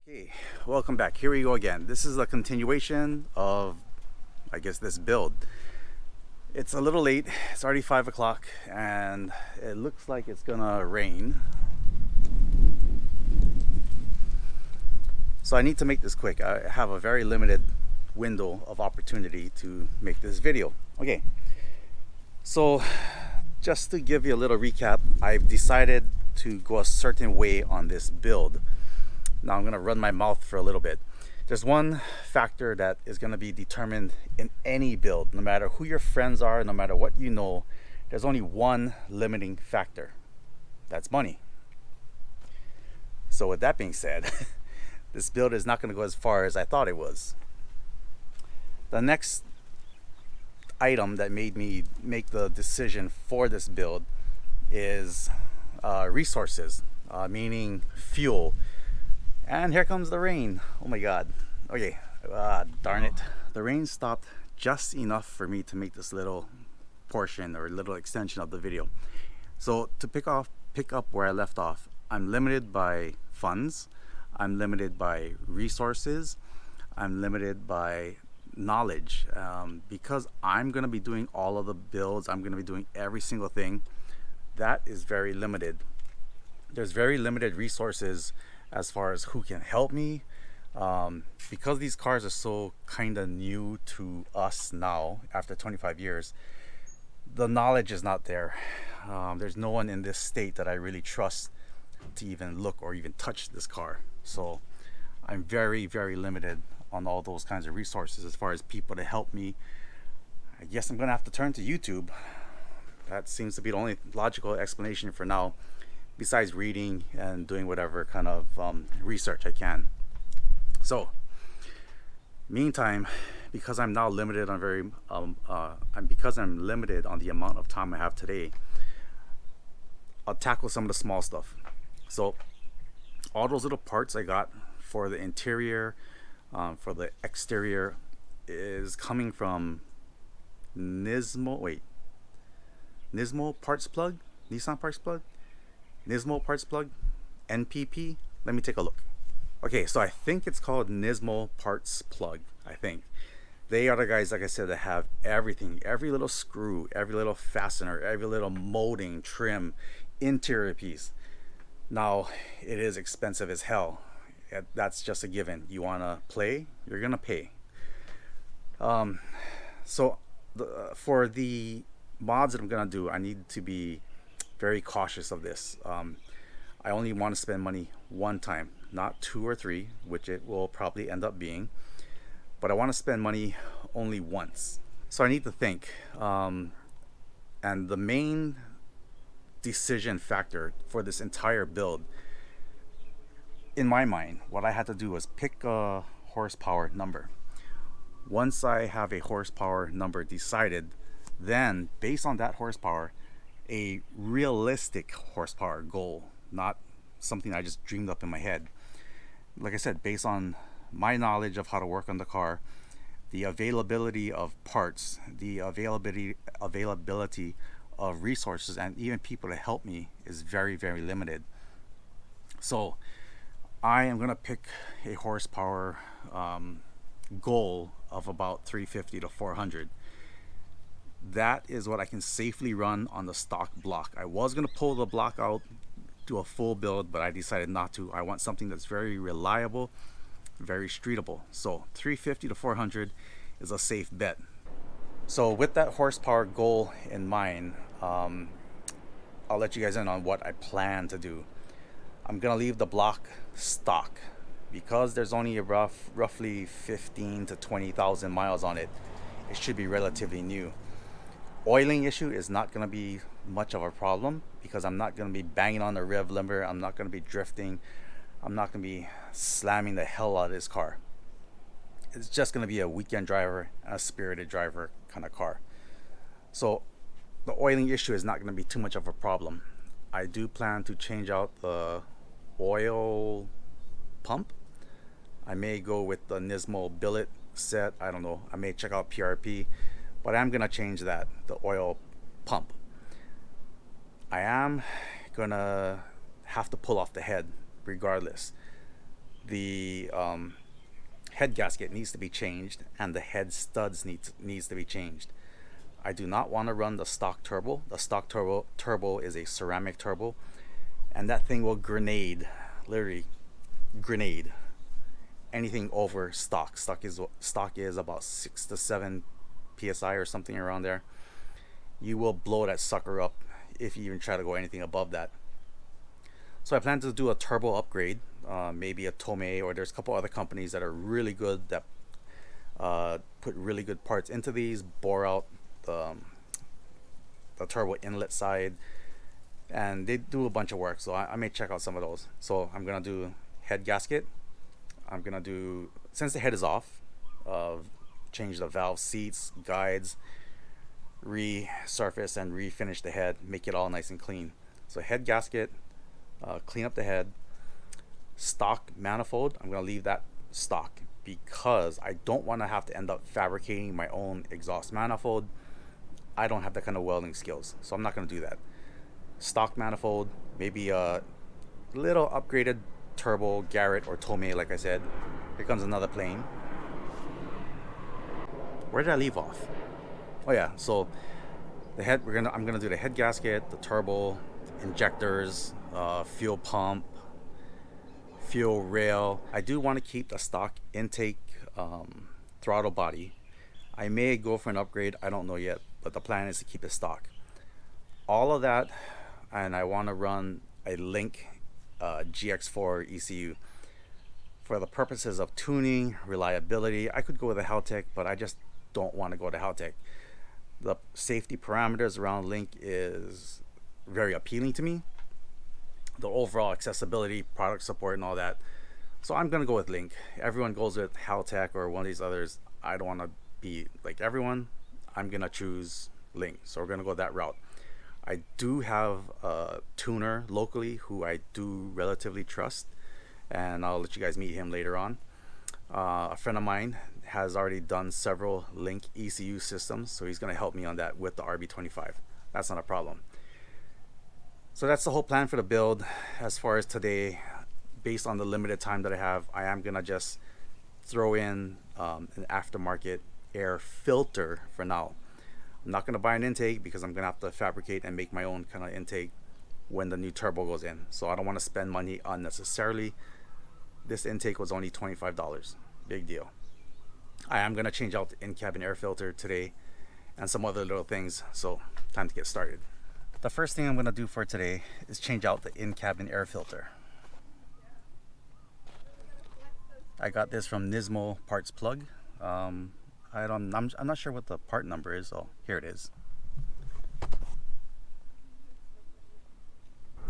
Okay, welcome back. Here we go again. This is a continuation of, I guess, this build. It's a little late. It's already 5 o'clock and it looks like it's gonna rain. So I need to make this quick. I have a very limited window of opportunity to make this video. Okay, so just to give you a little recap, I've decided to go a certain way on this build. Now I'm gonna run my mouth for a little bit. There's one factor that is gonna be determined in any build, no matter who your friends are, no matter what you know. There's only one limiting factor. That's money. So with that being said, this build is not gonna go as far as I thought it was. The next item that made me make the decision for this build is resources, meaning fuel. And here comes the rain. Oh my god. Okay, darn it. The rain stopped just enough for me to make this little portion or little extension of the video. So to pick up where I left off, I'm limited by funds, I'm limited by resources, I'm limited by knowledge. Because I'm gonna be doing all of the builds, I'm gonna be doing every single thing. That is very limited. There's very limited resources as far as who can help me, because these cars are so kind of new to us now after 25 years. The knowledge is not there. There's no one in this state that I really trust to even look or even touch this car. So I'm very limited on all those kinds of resources as far as people to help me. I guess I'm gonna have to turn to YouTube. That seems to be the only logical explanation for now, besides reading and doing whatever kind of research I can. So meantime, because I'm now limited on because I'm limited on the amount of time I have today, I'll tackle some of the small stuff. So all those little parts I got for the interior, for the exterior, is coming from Nismo parts plug, Nissan parts plug, Nismo parts plug, NPP. Let me take a look. Okay, so I think it's called Nismo parts plug. I think they are the guys, like I said, that have everything, every little screw, every little fastener, every little molding, trim, interior piece. Now it is expensive as hell. That's just a given. You wanna play, you're gonna pay. So for the mods that I'm gonna do, I need to be very cautious of this. I only want to spend money one time, not two or three, which it will probably end up being, but I want to spend money only once. So I need to think, and the main decision factor for this entire build, in my mind, what I had to do was pick a horsepower number. Once I have a horsepower number decided, then based on that horsepower, a realistic horsepower goal, not something I just dreamed up in my head. Like I said, based on my knowledge of how to work on the car, the availability of parts, the availability of resources, and even people to help me is very limited. So I am gonna pick a horsepower goal of about 350 to 400. That is what I can safely run on the stock block. I was gonna pull the block out, do a full build, but I decided not to. I want something that's very reliable, very streetable. So 350 to 400 is a safe bet. So with that horsepower goal in mind, I'll let you guys in on what I plan to do. I'm gonna leave the block stock because there's only roughly 15 to 20,000 miles on it. It should be relatively new. Oiling issue is not going to be much of a problem because I'm not going to be banging on the rev limiter, I'm not going to be drifting, I'm not going to be slamming the hell out of this car. It's just going to be a weekend driver, a spirited driver kind of car. So the oiling issue is not going to be too much of a problem. I do plan to change out the oil pump. I may go with the Nismo billet set, I don't know, I may check out PRP, but I'm gonna change that, the oil pump. I am gonna have to pull off the head regardless. the head gasket needs to be changed and the head studs needs to be changed. I do not want to run the stock turbo. The stock turbo is a ceramic turbo, and that thing will grenade, literally grenade, anything over stock. Stock is about 6 to 7 psi or something around there. You will blow that sucker up if you even try to go anything above that. So I plan to do a turbo upgrade, maybe a Tomei, or there's a couple other companies that are really good that put really good parts into these, bore out the turbo inlet side, and they do a bunch of work. So I may check out some of those. So I'm gonna do head gasket. I'm gonna do, since the head is off, change the valve seats, guides, resurface and refinish the head, make it all nice and clean. So head gasket, clean up the head. Stock manifold, I'm gonna leave that stock because I don't want to have to end up fabricating my own exhaust manifold. I don't have that kind of welding skills, so I'm not gonna do that. Stock manifold, maybe a little upgraded turbo, Garrett or Tomei, like I said. Here comes another plane. Where did I leave off? Oh yeah, so the head, I'm gonna do the head gasket, the turbo, injectors, fuel pump, fuel rail. I do want to keep the stock intake throttle body. I may go for an upgrade, I don't know yet, but the plan is to keep it stock. All of that, and I want to run a Link GX4 ECU for the purposes of tuning, reliability. I could go with a Haltech, but I just don't want to go to Haltech. The safety parameters around Link is very appealing to me. The overall accessibility, product support, and all that. So I'm gonna go with Link. Everyone goes with Haltech or one of these others. I don't want to be like everyone. I'm gonna choose Link. So we're gonna go that route. I do have a tuner locally who I do relatively trust, and I'll let you guys meet him later on. A friend of mine has already done several Link ECU systems, so he's going to help me on that with the RB25. That's not a problem. So that's the whole plan for the build. As far as today, based on the limited time that I have, I am going to just throw in an aftermarket air filter for now. I'm not going to buy an intake because I'm going to have to fabricate and make my own kind of intake when the new turbo goes in. So I don't want to spend money unnecessarily. This intake was only $25. Big deal. I am going to change out the in-cabin air filter today and some other little things. So time to get started. The first thing I'm going to do for today is change out the in-cabin air filter. I got this from Nismo Parts Plug. I'm not sure what the part number is. Oh, here it is.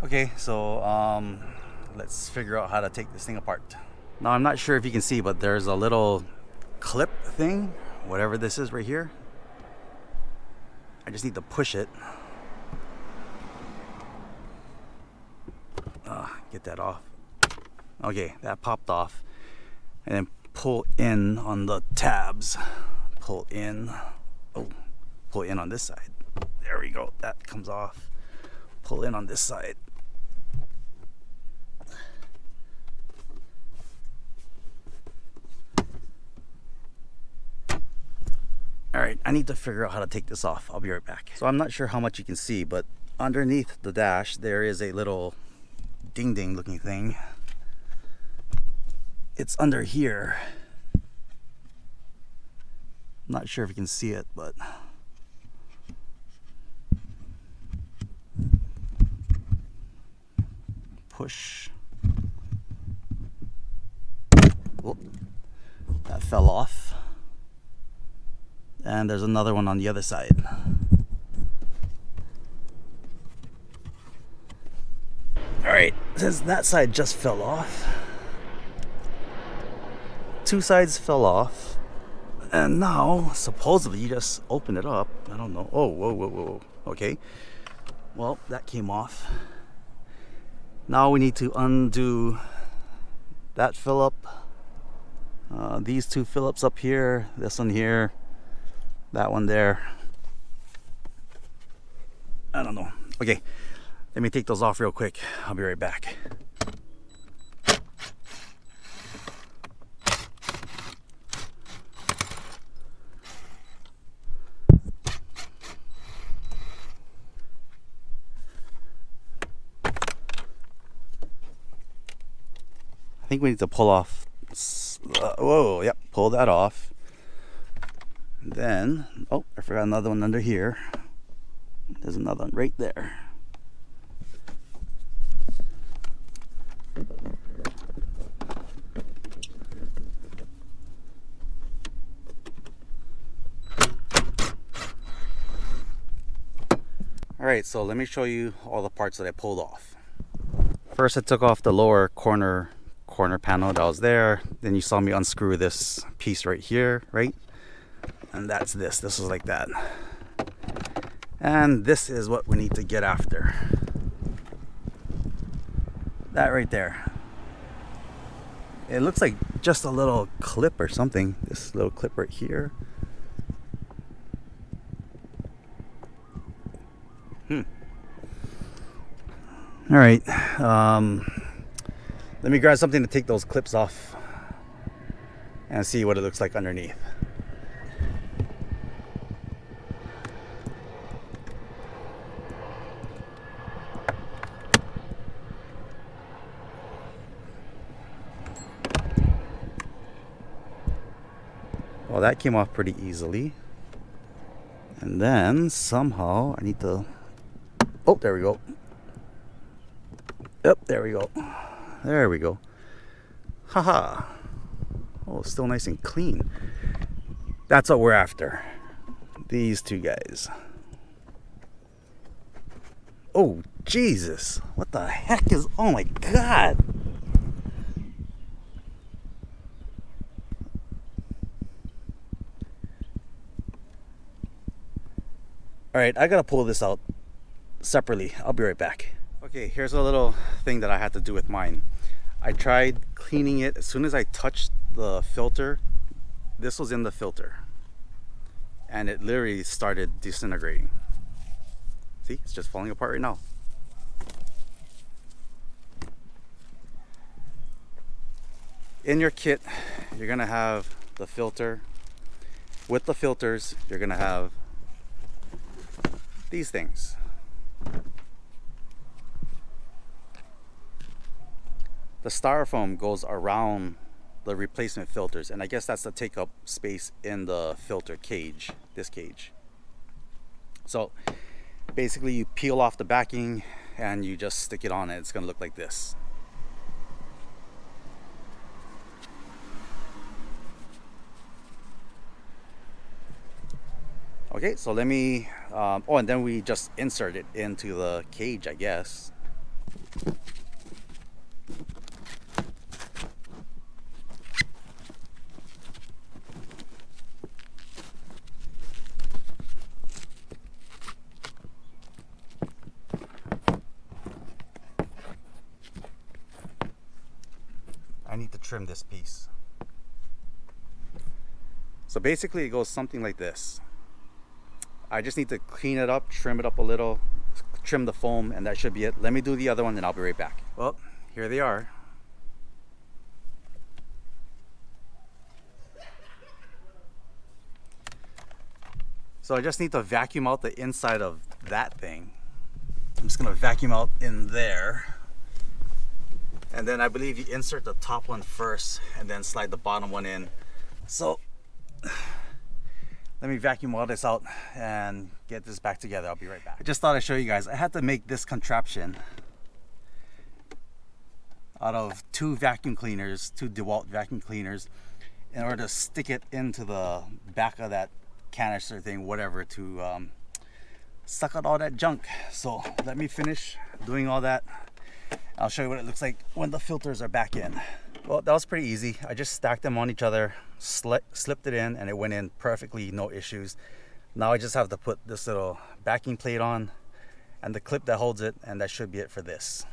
Okay, so let's figure out how to take this thing apart. Now I'm not sure if you can see, but there's a little clip thing, whatever this is right here. I just need to push it. Get that off. Okay, that popped off. And then pull in on the tabs. Pull in. Oh, pull in on this side. There we go. That comes off. Pull in on this side. Alright, I need to figure out how to take this off. I'll be right back. So I'm not sure how much you can see, but underneath the dash there is a little ding-ding looking thing. It's under here. Not sure if you can see it, but push. Oh, that fell off. And there's another one on the other side. Alright, since that side just fell off, two sides fell off, and now supposedly you just open it up. I don't know. Oh, whoa. Okay, well, that came off. Now we need to undo that Phillip, these two Phillips up here, this one here, that one there. I don't know. Okay, let me take those off real quick. I'll be right back. think we need to pull off. Whoa, yep, pull that off. Then, oh, I forgot another one under here. There's another one right there. Alright, so let me show you all the parts that I pulled off. First I took off the lower corner panel that was there. Then you saw me unscrew this piece right here, right? And that's this. This is like that. And this is what we need to get after. That right there. It looks like just a little clip or something. This little clip right here. All right, let me grab something to take those clips off and see what it looks like underneath. Well, that came off pretty easily. And then somehow I need to, oh, there we go. Yep, there we go. There we go. Haha. Oh, still nice and clean. That's what we're after. These two guys. Oh, Jesus. What the heck is... Oh, my God. All right, I got to pull this out separately. I'll be right back. Okay, here's a little thing that I had to do with mine. I tried cleaning it. As soon as I touched the filter, this was in the filter, and it literally started disintegrating. See, it's just falling apart right now. In your kit, you're gonna have the filter. With the filters, you're gonna have these things. The styrofoam goes around the replacement filters, and I guess that's to take up space in the filter cage, this cage. So basically you peel off the backing and you just stick it on, and it's going to look like this. Okay, so let me oh, and then we just insert it into the cage, I guess. I need to trim this piece. So basically it goes something like this. I just need to clean it up, trim it up a little, trim the foam, and that should be it. Let me do the other one and I'll be right back. Well, here they are. So I just need to vacuum out the inside of that thing. I'm just gonna vacuum out in there. And then I believe you insert the top one first and then slide the bottom one in. So let me vacuum all this out and get this back together. I'll be right back. I just thought I'd show you guys. I had to make this contraption out of two vacuum cleaners, two DeWalt vacuum cleaners, in order to stick it into the back of that canister thing, whatever, to suck out all that junk. So let me finish doing all that. I'll show you what it looks like when the filters are back in. Well, that was pretty easy. I just stacked them on each other, slipped it in, and it went in perfectly, no issues. Now I just have to put this little backing plate on and the clip that holds it, and that should be it for this.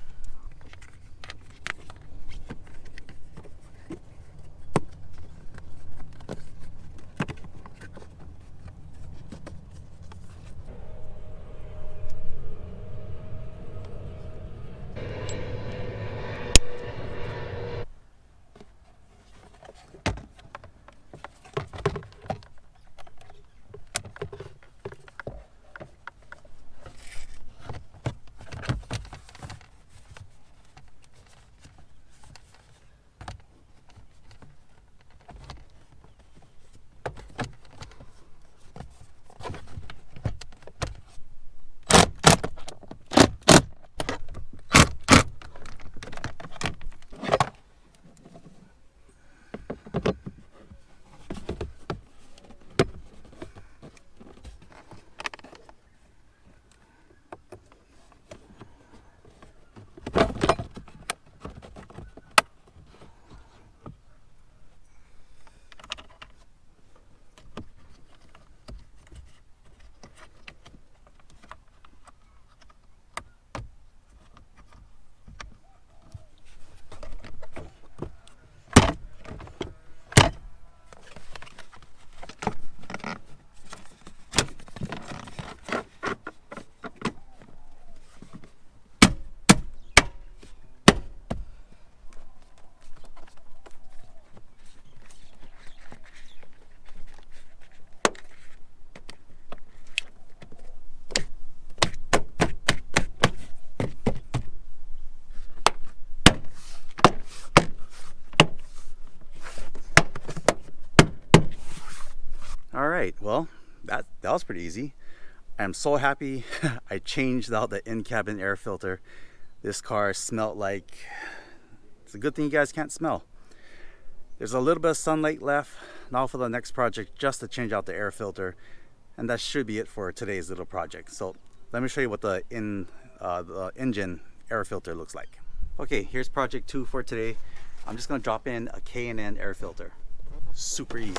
right, well, that was pretty easy. I'm so happy I changed out the in-cabin air filter. This car smelled like, it's a good thing you guys can't smell. There's a little bit of sunlight left now for the next project, just to change out the air filter, and that should be it for today's little project. So let me show you what the engine air filter looks like. Okay, here's project 2 for today. I'm just gonna drop in a K&N air filter. Super easy.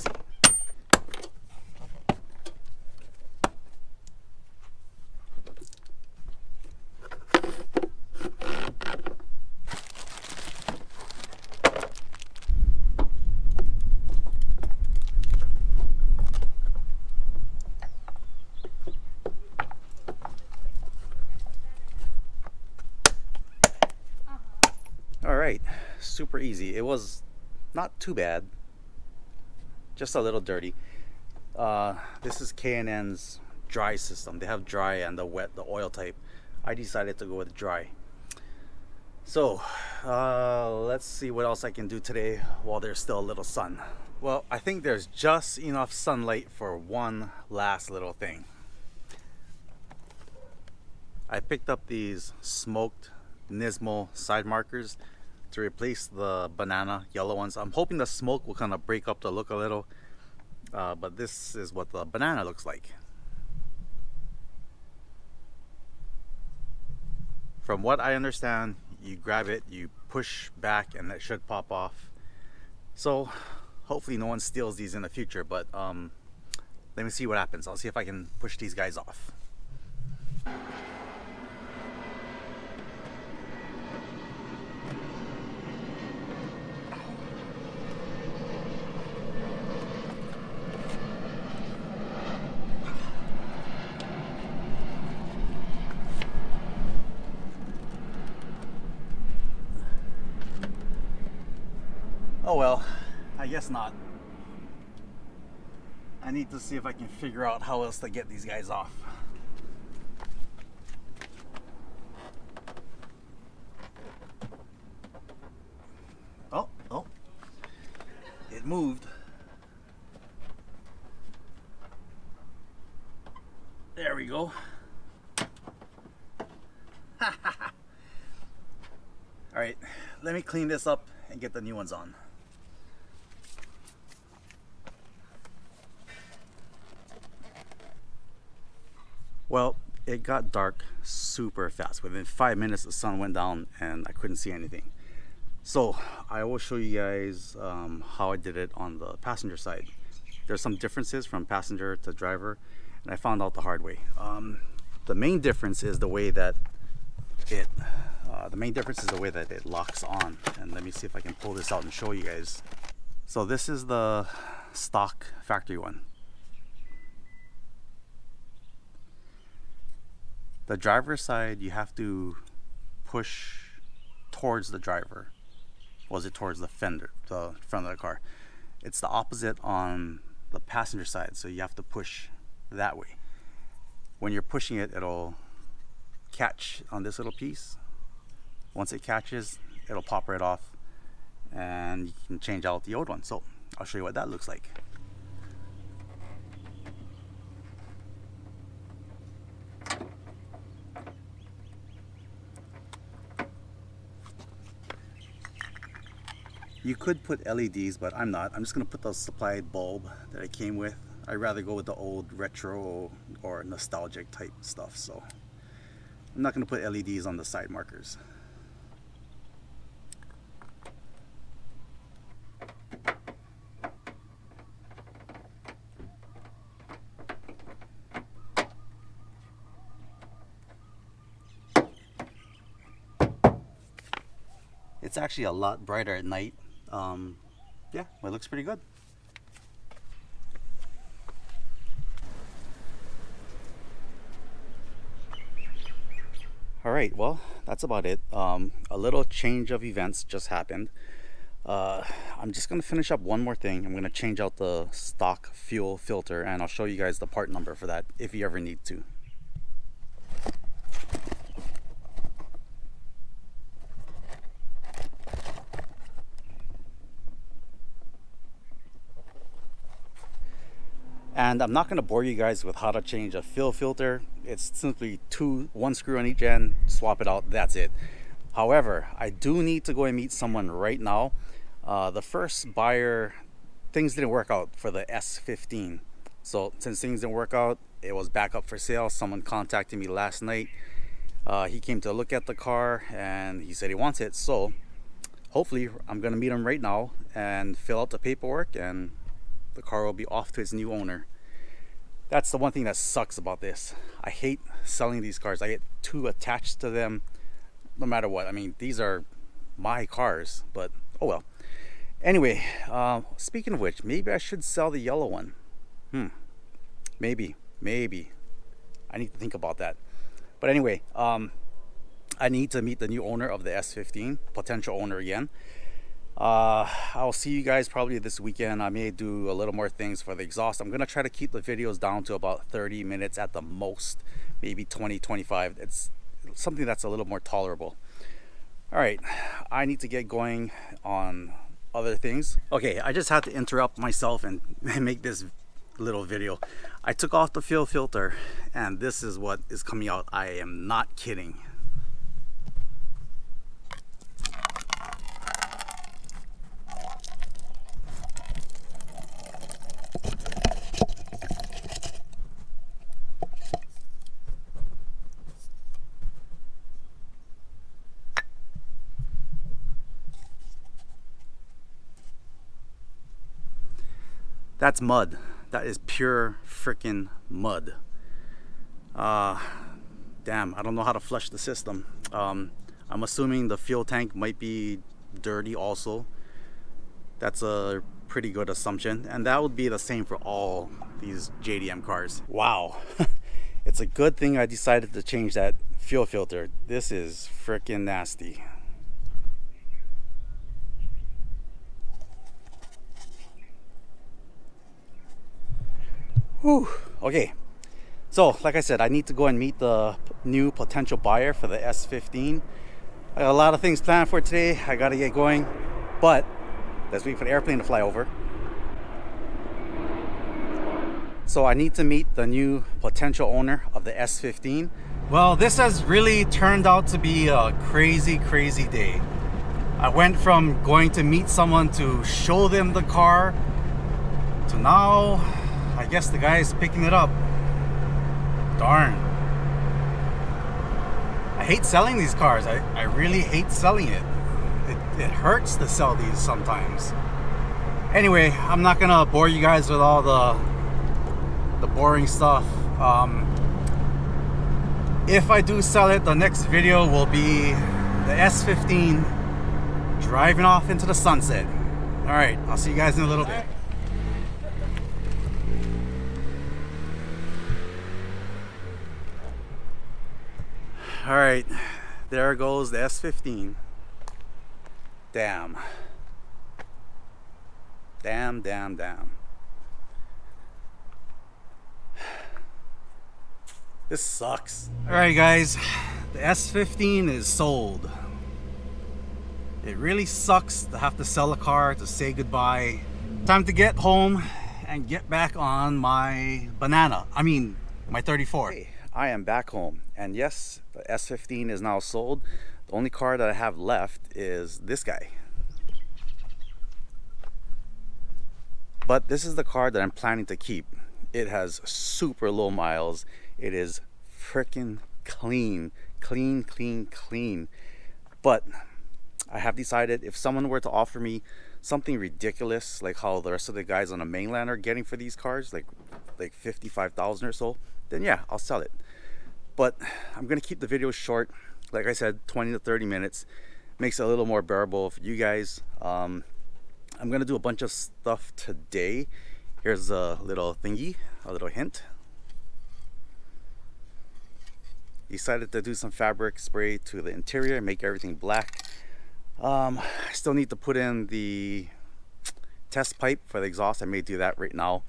Alright, super easy. It was not too bad, just a little dirty. This is K&N's dry system. They have dry and the wet, the oil type. I decided to go with dry. So let's see what else I can do today while there's still a little sun. Well, I think there's just enough sunlight for one last little thing. I picked up these smoked Nismo side markers to replace the banana yellow ones. I'm hoping the smoke will kind of break up the look a little, but this is what the banana looks like. From what I understand, you grab it, you push back, and it should pop off. So hopefully no one steals these in the future, but let me see what happens. I'll see if I can push these guys off. Oh well, I guess not. I need to see if I can figure out how else to get these guys off. Oh, it moved. There we go. All right, let me clean this up and get the new ones on. Well, it got dark super fast. Within 5 minutes, the sun went down and I couldn't see anything. So I will show you guys how I did it on the passenger side. There's some differences from passenger to driver, and I found out the hard way. The main difference is the way that it locks on. And let me see if I can pull this out and show you guys. So this is the stock factory one. The driver's side, you have to push towards the driver. Was it towards the fender, the front of the car? It's the opposite on the passenger side, so you have to push that way. When you're pushing it, it'll catch on this little piece. Once it catches, it'll pop right off, and you can change out the old one. So I'll show you what that looks like. You could put LEDs, but I'm not. I'm just gonna put the supplied bulb that I came with. I'd rather go with the old retro or nostalgic type stuff, so I'm not gonna put LEDs on the side markers. It's actually a lot brighter at night. Yeah, it looks pretty good. All right, well, that's about it. A little change of events just happened. I'm just gonna finish up one more thing. I'm gonna change out the stock fuel filter, and I'll show you guys the part number for that if you ever need to. And I'm not going to bore you guys with how to change a fill filter. It's simply one screw on each end, swap it out, that's it. However, I do need to go and meet someone right now. The first buyer, things didn't work out for the S15. So since things didn't work out, it was back up for sale. Someone contacted me last night. He came to look at the car and he said he wants it. So hopefully I'm gonna meet him right now and fill out the paperwork, and the car will be off to its new owner. That's the one thing that sucks about this. I hate selling these cars. I get too attached to them no matter what. I mean, these are my cars, but oh well. Anyway, speaking of which, maybe I should sell the yellow one. Maybe I need to think about that. But anyway, I need to meet the new owner of the S15, potential owner again. I'll see you guys probably this weekend. I may do a little more things for the exhaust. I'm gonna try to keep the videos down to about 30 minutes at the most, maybe 20-25. It's something that's a little more tolerable. All right, I need to get going on other things. Okay, I just had to interrupt myself and make this little video. I took off the fill filter and this is what is coming out. I am not kidding. That's mud. That is pure freaking mud. Damn, I don't know how to flush the system. I'm assuming the fuel tank might be dirty also. That's a pretty good assumption, and that would be the same for all these JDM cars. Wow. It's a good thing I decided to change that fuel filter. This is freaking nasty. Whew. Okay, so like I said, I need to go and meet the new potential buyer for the S15. I got a lot of things planned for today. I gotta get going, but let's wait for the airplane to fly over. So I need to meet the new potential owner of the S15. Well, this has really turned out to be a crazy day. I went from going to meet someone to show them the car to now I guess the guy is picking it up. Darn. I hate selling these cars. I really hate selling it. It hurts to sell these sometimes. Anyway, I'm not gonna bore you guys with all the boring stuff. If I do sell it, the next video will be the S15 driving off into the sunset. All right, I'll see you guys in a little bit. All right, there goes the S15. Damn. This sucks. All right, guys, the S15 is sold. It really sucks to have to sell a car to say goodbye. Time to get home and get back on my my 34. Hey, I am back home, and yes, the S15 is now sold. The only car that I have left is this guy. But this is the car that I'm planning to keep. It has super low miles. It is freaking clean. But I have decided if someone were to offer me something ridiculous, like how the rest of the guys on the mainland are getting for these cars, like 55,000 or so, then yeah, I'll sell it. But I'm gonna keep the video short. Like I said, 20 to 30 minutes. Makes it a little more bearable for you guys. I'm gonna do a bunch of stuff today. Here's a little thingy, a little hint. Decided to do some fabric spray to the interior, make everything black. I still need to put in the test pipe for the exhaust. I may do that right now.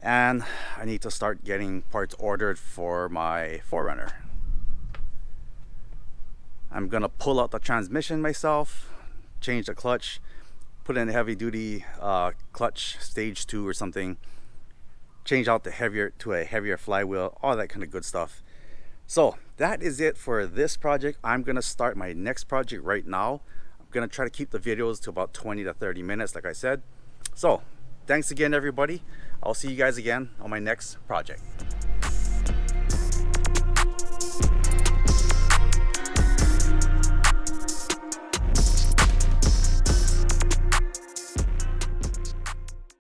And I need to start getting parts ordered for my 4Runner. I'm gonna pull out the transmission myself, change the clutch, put in a heavy duty clutch, stage 2 or something, change out the heavier flywheel, all that kind of good stuff. So that is it for this project. I'm gonna start my next project right now. I'm gonna try to keep the videos to about 20 to 30 minutes, like I said. So thanks again, everybody. I'll see you guys again on my next project.